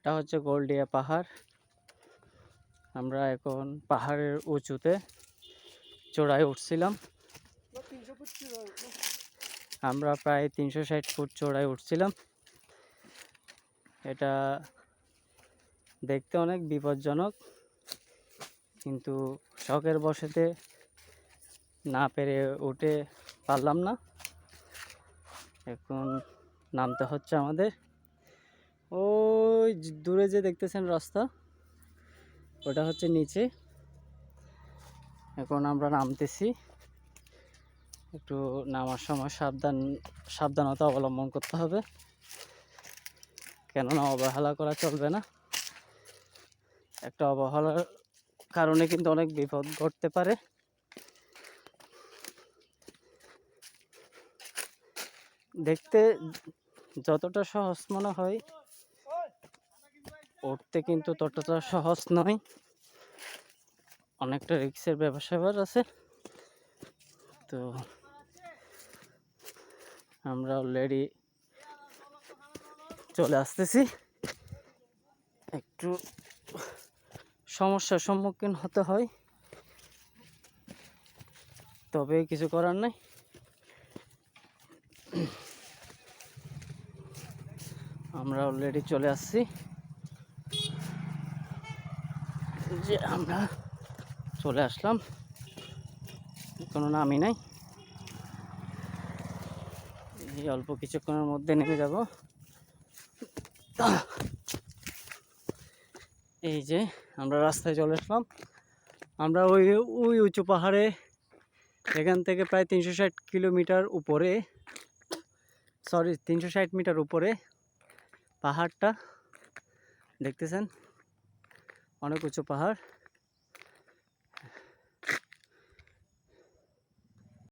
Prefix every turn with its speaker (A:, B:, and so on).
A: এটা হচ্ছে গোলডিয়া পাহাড়। আমরা এখন পাহাড়ের উঁচুতে চূড়ায় উঠছিলাম। আমরা প্রায় 360 ফুট চূড়ায় উঠছিলাম। এটা দেখতে অনেক বিপজ্জনক, কিন্তু শখের বশেতে না পেরে উঠে পারলাম না। এখন নামতে হচ্ছে আমাদের। ওই দূরে যে দেখতেছেন রাস্তা, ওটা হচ্ছে নিচে। এখন আমরা নামতেছি। একটু নামার সময় সাবধানতা অবলম্বন করতে হবে, কেননা অবহেলা করা চলবে না। একটা অবহেলার কারণে কিন্তু অনেক বিপদ ঘটতে পারে। দেখতে যতটা সহজ মনে হয়, উঠতে কিন্তু ততটা সহজ নয়। অনেকটা রিস্কের ব্যাপার আছে। তো আমরা অলরেডি চলে আসতেছি। একটু সমস্যার সম্মুখীন হতে হয়, তবে কিছু করার নাই। আমরা অলরেডি চলে আসছি। যে আমরা চলে আসলাম, কোনো নামই নাই। এই অল্প কিছুক্ষণের মধ্যে নেমে যাব। এই যে আমরা রাস্তায় চলে আসলাম। আমরা ওই উঁচু পাহাড়ে, এখান থেকে প্রায় 360 মিটার উপরে পাহাড়টা দেখতেছেন। অনেক উঁচু পাহাড়।